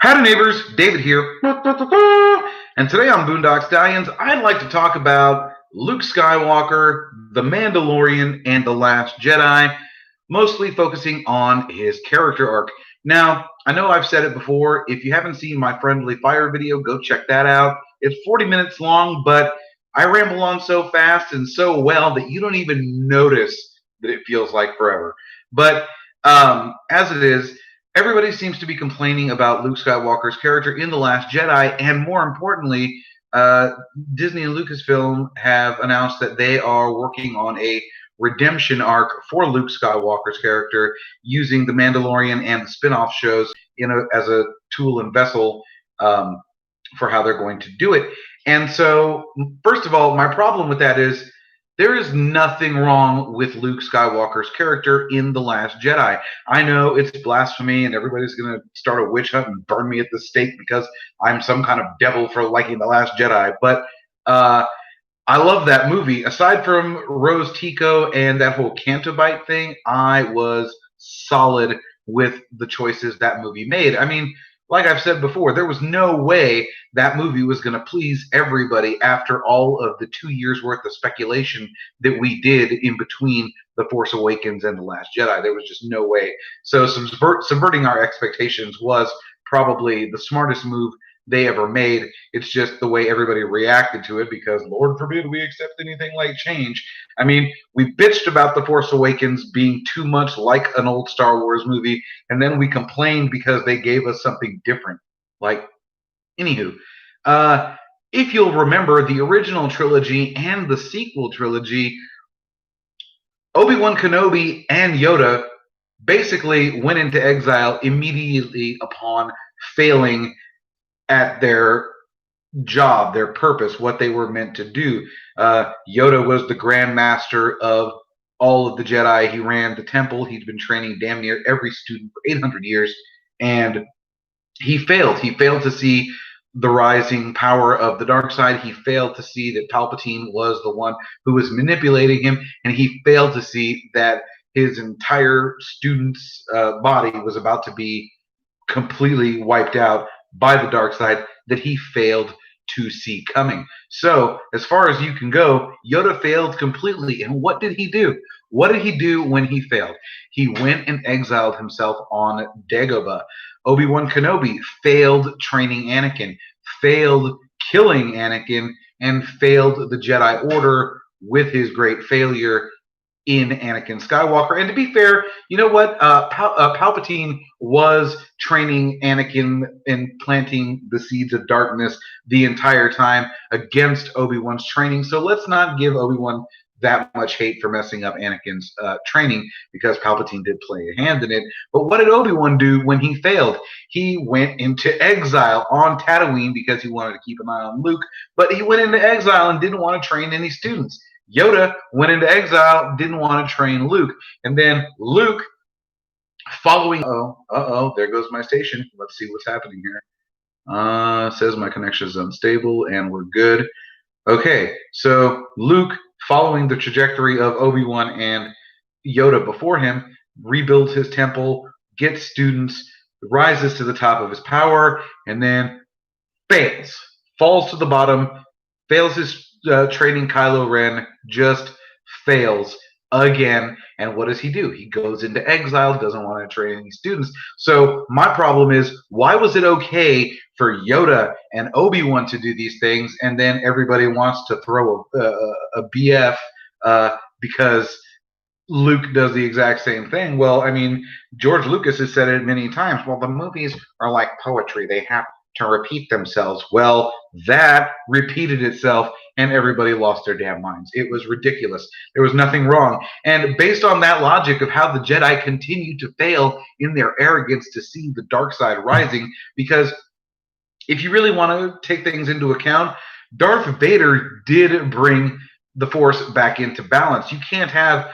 Howdy Neighbors, David here. And today on Boondock Stallions, I'd like to talk about Luke Skywalker, The Mandalorian, and The Last Jedi, mostly focusing on his character arc. Now, I know I've said it before. If you haven't seen my Friendly Fire video, go check that out. It's 40 minutes long, but I ramble on so fast and so well that you don't even notice that it feels like forever. But as it is, everybody seems to be complaining about Luke Skywalker's character in The Last Jedi, and more importantly, uh, Disney and Lucasfilm have announced that they are working on a redemption arc for Luke Skywalker's character using The Mandalorian and the spin-off shows as a tool and vessel for how they're going to do it. And so, first of all, my problem with that is there is nothing wrong with Luke Skywalker's character in The Last Jedi. I know it's blasphemy and everybody's going to start a witch hunt and burn me at the stake because I'm some kind of devil for liking The Last Jedi, but I love that movie. Aside from Rose Tico and that whole Cantobite thing, I was solid with the choices that movie made. I mean, like I've said before, there was no way that movie was going to please everybody after all of the 2 years worth of speculation that we did in between The Force Awakens and The Last Jedi. There was just no way. So subverting our expectations was probably the smartest move they ever made. It's just the way everybody reacted to it because, Lord forbid, we accept anything like change. I mean, we bitched about The Force Awakens being too much like an old Star Wars movie, and then we complained because they gave us something different. Like, anywho, if you'll remember the original trilogy and the sequel trilogy, Obi-Wan Kenobi and Yoda basically went into exile immediately upon failing at their job, their purpose, what they were meant to do. Yoda was the Grand Master of all of the Jedi. He ran the temple. He'd been training damn near every student for 800 years, and he failed. He failed to see the rising power of the dark side. He failed to see that Palpatine was the one who was manipulating him, and he failed to see that his entire student's body was about to be completely wiped out by the dark side that he failed to see coming. So, as far as you can go, Yoda failed completely. And what did he do? What did he do when he failed? He went and exiled himself on Dagobah. Obi-Wan Kenobi failed training Anakin, failed killing Anakin, and failed the Jedi Order with his great failure in Anakin Skywalker. And to be fair, you know what? Palpatine was training Anakin and planting the seeds of darkness the entire time against Obi-Wan's training. So let's not give Obi-Wan that much hate for messing up Anakin's training, because Palpatine did play a hand in it. But what did Obi-Wan do when he failed? He went into exile on Tatooine because he wanted to keep an eye on Luke, but he went into exile and didn't want to train any students. Yoda went into exile, didn't want to train Luke. And then Luke, following, there goes my station. Let's see what's happening here. Says my connection is unstable and we're good. Okay, so Luke, following the trajectory of Obi-Wan and Yoda before him, rebuilds his temple, gets students, rises to the top of his power, and then fails, falls to the bottom, fails his training Kylo Ren, just fails again. And what does he do? He goes into exile, doesn't want to train any students. So my problem is, why was it okay for Yoda and Obi-Wan to do these things, and then everybody wants to throw a BF because Luke does the exact same thing? Well, I mean, George Lucas has said it many times. Well, the movies are like poetry. They have to repeat themselves. Well, that repeated itself, and everybody lost their damn minds. It was ridiculous. There was nothing wrong. And based on that logic of how the Jedi continued to fail in their arrogance to see the dark side rising, because if you really want to take things into account, Darth Vader did bring the Force back into balance. You can't have,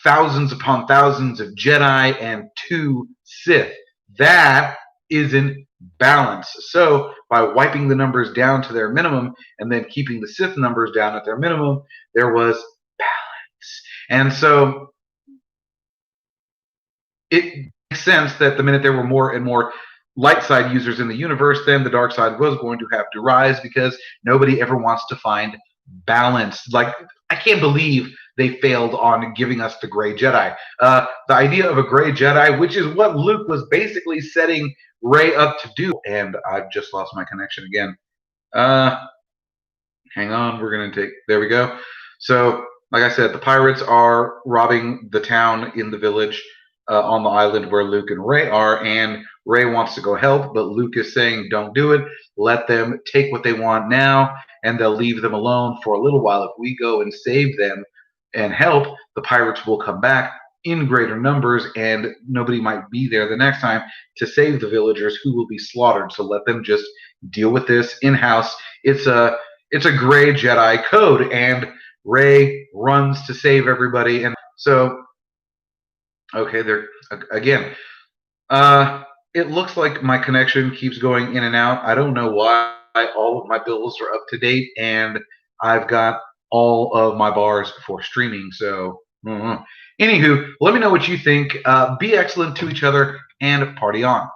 thousands upon thousands of Jedi and 2 Sith. That isn't balance. So by wiping the numbers down to their minimum and then keeping the Sith numbers down at their minimum, there was balance. And so it makes sense that the minute there were more and more light side users in the universe, then the dark side was going to have to rise because nobody ever wants to find balance. Like, I can't believe they failed on giving us the gray Jedi. The idea of a gray Jedi, which is what Luke was basically setting Rey up to do. And I've just lost my connection again. Hang on, we're going to take, there we go. So, like I said, the pirates are robbing the town in the village on the island where Luke and Rey are, and Rey wants to go help, but Luke is saying, don't do it. Let them take what they want now, and they'll leave them alone for a little while. If we go and save them and help, the pirates will come back in greater numbers, and nobody might be there the next time to save the villagers who will be slaughtered. So let them just deal with this in-house. It's a gray Jedi code, and Rey runs to save everybody. And so, okay, there again. It looks like my connection keeps going in and out. I don't know why. All of my bills are up to date, and I've got all of my bars for streaming. So, anywho, let me know what you think. Be excellent to each other, and party on.